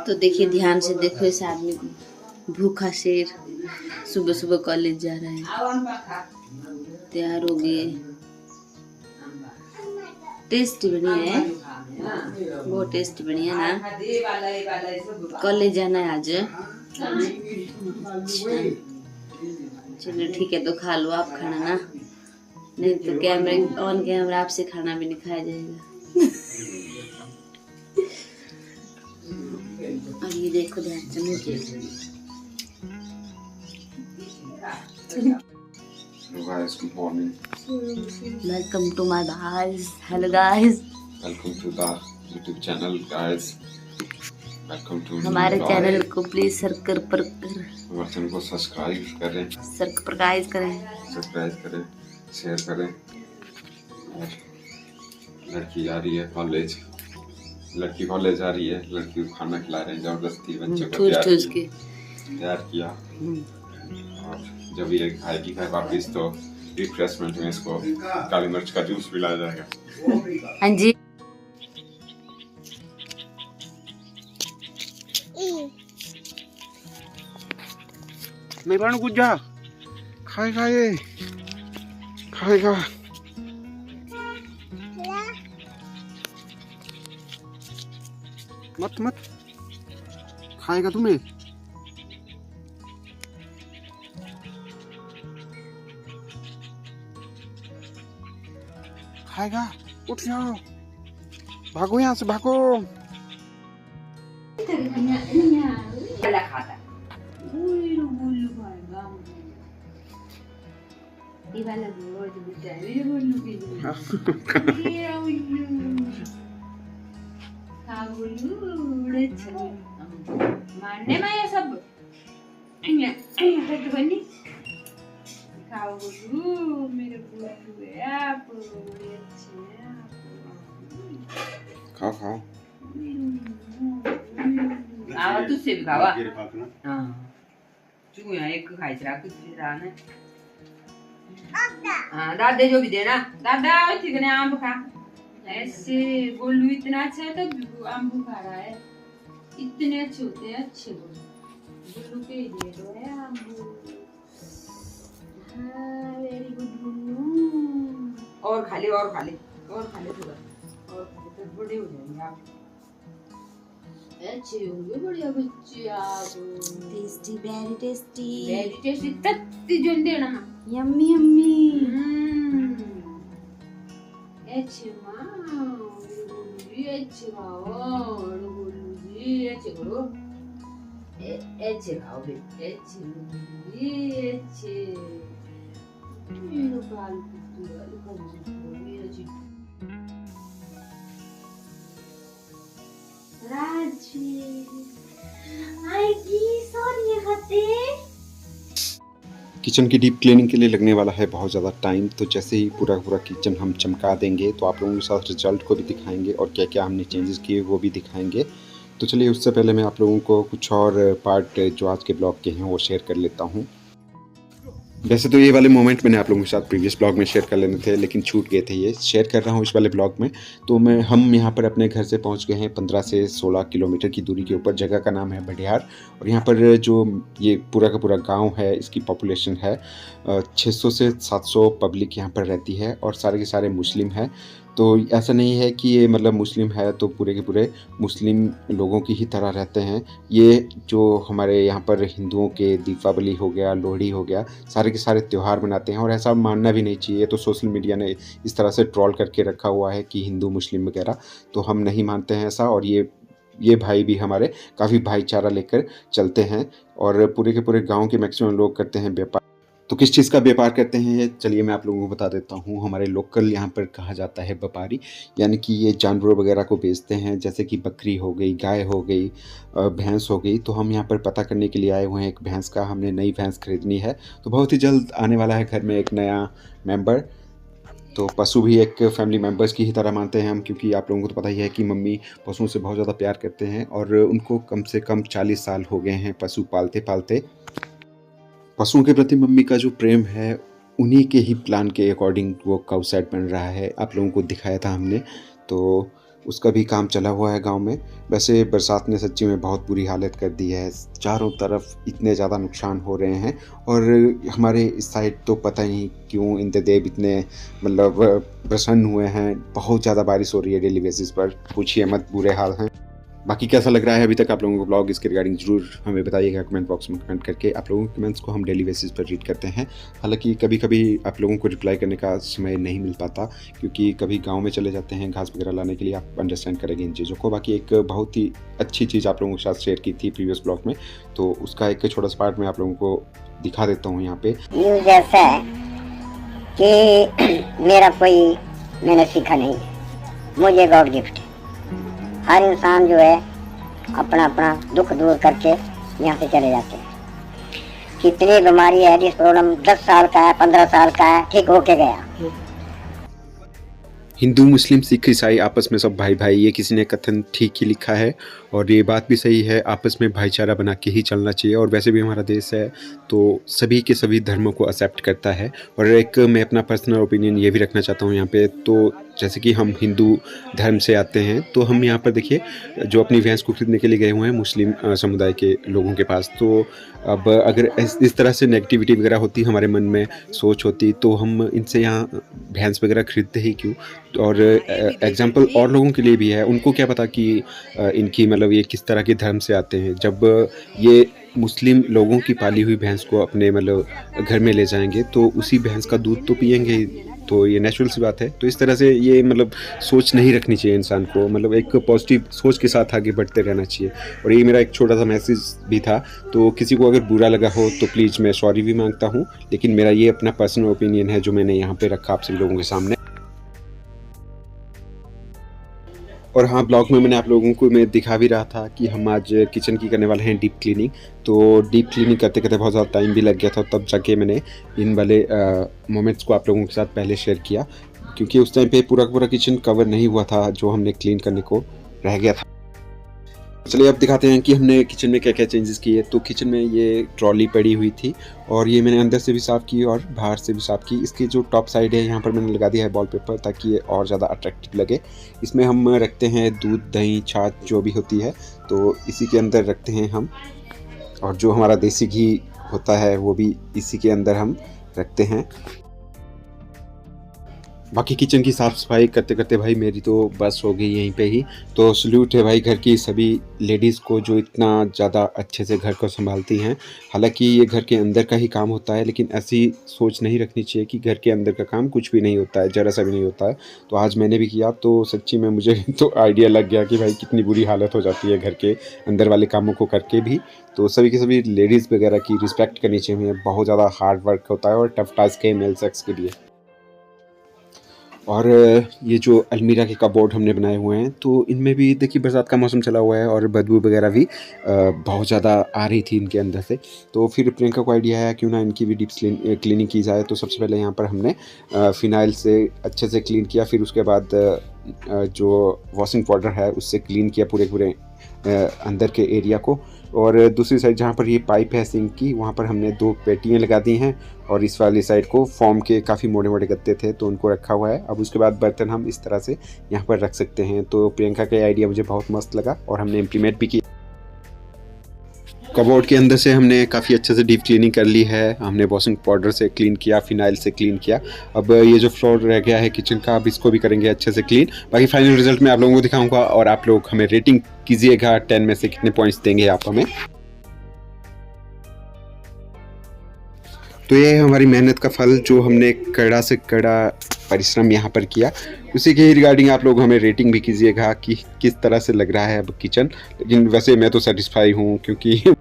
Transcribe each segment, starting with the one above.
तो देखिए, ध्यान से देखो इस आदमी को, भूखा शेर सुबह सुबह कॉलेज जा रहा है। तैयार हो गए, टेस्ट बढ़िया है, बहुत टेस्ट बढ़िया ना। कॉलेज जाना है आज। चलो ठीक है, तो खा लो आप खाना ना, नहीं तो कैमरे ऑन कैमरा आपसे खाना भी नहीं खाया जाएगा। और ये देखो ध्यान से मुझे। Guys, good morning. Welcome to my guys. Hello guys. Welcome to the YouTube channel, guys. Welcome to हमारे चैनल को प्लीज हमारे चैनल को सब्सक्राइब करें, सब्सक्राइब करें, शेयर करें। और लड़की आ रही है कॉलेज, लड़की कॉलेज आ रही है, लड़की को खाना खिला रहे हैं जबरदस्ती, बच्चे को तैयार किया। और जब ये खाएगी वापिस तो रिफ्रेशमेंट में इसको काली मिर्च का जूस पिलाया जाएगा। हाँ जी। नहीं बाणु कुछ जा खाएगा मत खाएगा तुम्हें। खाएगा, उठ जाओ, भागो यहाँ से, भागो। मारने में ये सब खाओ गुल्लू, मेरे गुल्लू है आप, बड़े अच्छे हैं आप। खाओ आओ तुझसे भी खावा। हाँ चूहा एक खाई चला कुछ भी रहा ना। हाँ दादे जो भी देना, दादा ठीक है, आम खा। ऐसे गोलू इतना अच्छा है तो आम खा रहा है, इतने अच्छे होते हैं, अच्छे गोलू के दे दो है आम। हाँ वेरी गुड गोलू। और खा ले थोड़ा, और खा ले तो बड़े हो जाएंगे आप, अच्छे होंगे बढ़िया बच्चे आप। टेस्टी, वेरी टेस्टी तत्ती जोन देना मां, यम्मी अच्छे मां, ये अच्छे खाओ, गोलू जी अच्छे करो, अच्छे खाओ बे, अच्छे मेरा बाल मेरा जी किचन की डीप क्लीनिंग के लिए लगने वाला है बहुत ज़्यादा टाइम। तो जैसे ही पूरा किचन हम चमका देंगे तो आप लोगों के साथ रिजल्ट को भी दिखाएंगे और क्या क्या हमने चेंजेस किए वो भी दिखाएंगे। तो चलिए उससे पहले मैं आप लोगों को कुछ और पार्ट जो आज के ब्लॉग के हैं वो शेयर कर लेता हूँ। वैसे तो ये वाले मोमेंट मैंने आप लोगों के साथ प्रीवियस ब्लॉग में शेयर कर लेने थे, लेकिन छूट गए थे, ये शेयर कर रहा हूँ इस वाले ब्लॉग में। तो हम यहाँ पर अपने घर से पहुँच गए हैं 15 से 16 किलोमीटर की दूरी के ऊपर। जगह का नाम है बडियार, और यहाँ पर जो ये पूरा का पूरा गांव है, इसकी पॉपुलेशन है 600 से 700 पब्लिक यहाँ पर रहती है, और सारे के सारे मुस्लिम है। तो ऐसा नहीं है कि ये मतलब मुस्लिम है तो पूरे के पूरे मुस्लिम लोगों की ही तरह रहते हैं। ये जो हमारे यहाँ पर हिंदुओं के दीपावली हो गया, लोहड़ी हो गया, सारे के सारे त्यौहार मनाते हैं। और ऐसा मानना भी नहीं चाहिए, तो सोशल मीडिया ने इस तरह से ट्रोल करके रखा हुआ है कि हिंदू मुस्लिम वगैरह, तो हम नहीं मानते हैं ऐसा। और ये भाई भी हमारे काफ़ी भाईचारा लेकर चलते हैं, और पूरे के पूरे गाँव के मैक्सिमम लोग करते हैं व्यापार। तो किस चीज़ का व्यापार करते हैं ये चलिए मैं आप लोगों को बता देता हूँ। हमारे लोकल यहाँ पर कहा जाता है व्यापारी, यानी कि ये जानवरों वगैरह को बेचते हैं, जैसे कि बकरी हो गई, गाय हो गई, भैंस हो गई। तो हम यहाँ पर पता करने के लिए आए हुए हैं एक भैंस का, हमने नई भैंस खरीदनी है, तो बहुत ही जल्द आने वाला है घर में एक नया मेंबर। तो पशु भी एक फैमिली मेम्बर्स की ही तरह मानते हैं हम, क्योंकि आप लोगों को तो पता ही है कि मम्मी पशुओं से बहुत ज़्यादा प्यार करते हैं, और उनको कम से कम 40 साल हो गए हैं पशु पालते पालते। पशुओं के प्रति मम्मी का जो प्रेम है उन्हीं के ही प्लान के अकॉर्डिंग वो काउ सेट बन रहा है, आप लोगों को दिखाया था हमने। तो उसका भी काम चला हुआ है गांव में। वैसे बरसात ने सच्ची में बहुत बुरी हालत कर दी है, चारों तरफ इतने ज़्यादा नुकसान हो रहे हैं। और हमारे इस साइड तो पता ही नहीं क्यों इंद्रदेव इतने मतलब प्रसन्न हुए हैं, बहुत ज़्यादा बारिश हो रही है डेली बेसिस पर, पूछिए मत, बुरे हाल हैं। बाकी कैसा लग रहा है अभी तक आप लोगों को ब्लॉग, इसके रिगार्डिंग ज़रूर हमें बताइएगा कमेंट बॉक्स में कमेंट करके। आप लोगों के कमेंट्स को हम डेली बेसिस पर रीड करते हैं, हालांकि कभी कभी आप लोगों को रिप्लाई करने का समय नहीं मिल पाता, क्योंकि कभी गांव में चले जाते हैं घास वगैरह लाने के लिए, आप अंडरस्टैंड करेंगे इन चीज़ों को। बाकी एक बहुत ही अच्छी चीज़ आप लोगों के साथ शेयर की थी प्रीवियस ब्लॉग में, तो उसका एक छोटा सा पार्ट मैं आप लोगों को दिखा देता हूँ यहाँ पे। न्यूज़ ऐसा है कि मेरा कोई मैंने सीखा नहीं, मुझे गॉड गिफ्ट। हर इंसान जो है अपना अपना दुख दूर करके यहाँ से चले जाते हैं। कितनी बीमारी है जिस प्रॉब्लम 10 साल का है, 15 साल का है, ठीक होके गया। हिंदू मुस्लिम सिख ईसाई आपस में सब भाई भाई, ये किसी ने कथन ठीक ही लिखा है और ये बात भी सही है, आपस में भाईचारा बना के ही चलना चाहिए। और वैसे भी हमारा देश है तो सभी के सभी धर्मों को एक्सेप्ट करता है। और एक मैं अपना पर्सनल ओपिनियन ये भी रखना चाहता हूँ यहाँ पे, तो जैसे कि हम हिंदू धर्म से आते हैं, तो हम यहाँ पर देखिए जो अपनी भैंस को खरीदने के लिए गए हुए हैं मुस्लिम समुदाय के लोगों के पास, तो अब अगर इस तरह से नेगेटिविटी वगैरह होती, हमारे मन में सोच होती, तो हम इनसे यहाँ भैंस वगैरह खरीदते ही क्यों। और एग्जांपल और लोगों के लिए भी है, उनको क्या पता कि इनकी मतलब ये किस तरह के धर्म से आते हैं। जब ये मुस्लिम लोगों की पाली हुई भैंस को अपने मतलब घर में ले जाएंगे तो उसी भैंस का दूध तो पियेंगे ही, तो ये नेचुरल सी बात है। तो इस तरह से ये मतलब सोच नहीं रखनी चाहिए इंसान को, मतलब एक पॉजिटिव सोच के साथ आगे बढ़ते रहना चाहिए। और ये मेरा एक छोटा सा मैसेज भी था, तो किसी को अगर बुरा लगा हो तो प्लीज़ मैं सॉरी भी मांगता हूँ, लेकिन मेरा ये अपना पर्सनल ओपिनियन है जो मैंने यहाँ पे रखा आप सभी लोगों के सामने। और हाँ, ब्लॉग में मैंने आप लोगों को मैं दिखा भी रहा था कि हम आज किचन की करने वाले हैं डीप क्लीनिंग। तो डीप क्लीनिंग करते करते बहुत ज़्यादा टाइम भी लग गया था, तब जाके मैंने इन वाले मोमेंट्स को आप लोगों के साथ पहले शेयर किया, क्योंकि उस टाइम पे पूरा किचन कवर नहीं हुआ था जो हमने क्लीन करने को रह गया था। चलिए अब दिखाते हैं कि हमने किचन में क्या क्या चेंजेस किए। तो किचन में ये ट्रॉली पड़ी हुई थी और ये मैंने अंदर से भी साफ़ की और बाहर से भी साफ़ की। इसकी जो टॉप साइड है यहाँ पर मैंने लगा दिया है वॉलपेपर, ताकि ये और ज़्यादा अट्रैक्टिव लगे। इसमें हम रखते हैं दूध, दही, छाछ जो भी होती है, तो इसी के अंदर रखते हैं हम। और जो हमारा देसी घी होता है वो भी इसी के अंदर हम रखते हैं। बाकी किचन की साफ़ सफाई करते करते भाई मेरी तो बस हो गई यहीं पे ही। तो सल्यूट है भाई घर की सभी लेडीज़ को जो इतना ज़्यादा अच्छे से घर को संभालती हैं। हालांकि ये घर के अंदर का ही काम होता है, लेकिन ऐसी सोच नहीं रखनी चाहिए कि घर के अंदर का काम कुछ भी नहीं होता है, ज़रा सा भी नहीं होता है। तो आज मैंने भी किया, तो सच्ची में मुझे तो आइडिया लग गया कि भाई कितनी बुरी हालत हो जाती है घर के अंदर वाले कामों को करके भी। तो सभी की सभी लेडीज़ वगैरह की रिस्पेक्ट करनी चाहिए, बहुत ज़्यादा हार्ड वर्क होता है और टफ टास्क है मेल सेक्स के लिए। और ये जो अलमीरा के कपबोर्ड हमने बनाए हुए हैं, तो इनमें भी देखिए बरसात का मौसम चला हुआ है और बदबू वगैरह भी बहुत ज़्यादा आ रही थी इनके अंदर से। तो फिर प्रियंका को आइडिया आया क्यों ना इनकी भी डीप क्लीनिंग की जाए। तो सबसे पहले यहाँ पर हमने फ़िनाइल से अच्छे से क्लीन किया, फिर उसके बाद जो वॉशिंग पाउडर है उससे क्लीन किया पूरे अंदर के एरिया को। और दूसरी साइड जहाँ पर ये पाइप है सिंक की, वहाँ पर हमने 2 पेटियाँ लगा दी हैं और इस वाली साइड को फोम के काफ़ी मोटे गत्ते थे तो उनको रखा हुआ है। अब उसके बाद बर्तन हम इस तरह से यहाँ पर रख सकते हैं। तो प्रियंका का आइडिया मुझे बहुत मस्त लगा और हमने इम्प्लीमेंट भी किया। कबोर्ड के अंदर से हमने काफ़ी अच्छे से डीप क्लीनिंग कर ली है। हमने वॉशिंग पाउडर से क्लीन किया, फिनाइल से क्लीन किया। अब ये जो फ्लोर रह गया है किचन का, अब इसको भी करेंगे अच्छे से क्लीन। बाकी फाइनल रिजल्ट मैं आप लोगों को दिखाऊंगा और आप लोग हमें रेटिंग कीजिएगा, 10 में से कितने पॉइंट्स देंगे आप हमें। तो ये है हमारी मेहनत का फल, जो हमने कड़ा से कड़ा परिश्रम यहाँ पर किया। उसी के रिगार्डिंग आप लोग हमें रेटिंग भी कीजिएगा कि किस तरह से लग रहा है अब किचन। लेकिन वैसे मैं तो सेटिस्फाई हूँ, क्योंकि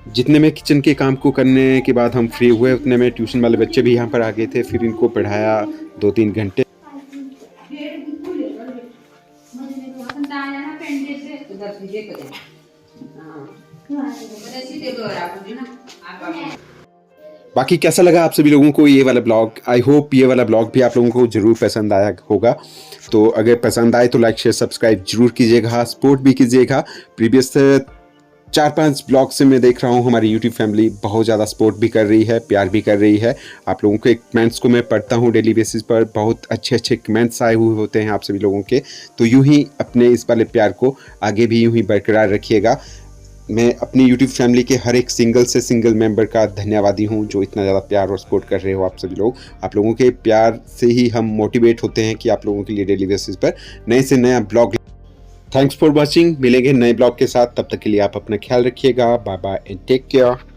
जितने में किचन के काम को करने के बाद हम फ्री हुए, उतने में ट्यूशन वाले बच्चे भी यहाँ पर आ गए थे। फिर इनको पढ़ाया 2-3 घंटे। बाकी कैसा लगा आप सभी लोगों को ये वाला ब्लॉग? आई होप ये वाला ब्लॉग भी आप लोगों को ज़रूर पसंद आया होगा। तो अगर पसंद आए तो लाइक शेयर सब्सक्राइब जरूर कीजिएगा, सपोर्ट भी कीजिएगा। प्रीवियस 4-5 ब्लॉग से मैं देख रहा हूँ हमारी यूट्यूब फैमिली बहुत ज़्यादा सपोर्ट भी कर रही है, प्यार भी कर रही है। आप लोगों के कमेंट्स को मैं पढ़ता हूँ डेली बेसिस पर, बहुत अच्छे कमेंट्स आए हुए होते हैं आप सभी लोगों के। तो यूं ही अपने इस वाले प्यार को आगे भी यूं ही बरकरार रखिएगा। मैं अपनी यूट्यूब फैमिली के हर एक सिंगल मेंबर का धन्यवादी हूँ जो इतना ज़्यादा प्यार और सपोर्ट कर रहे हो आप सभी लोग। आप लोगों के प्यार से ही हम मोटिवेट होते हैं कि आप लोगों के लिए डेली बेसिस पर नए से नया ब्लॉग। Thanks for watching. मिलेंगे नए ब्लॉग के साथ, तब तक के लिए आप अपना ख्याल रखिएगा। Bye bye and take care.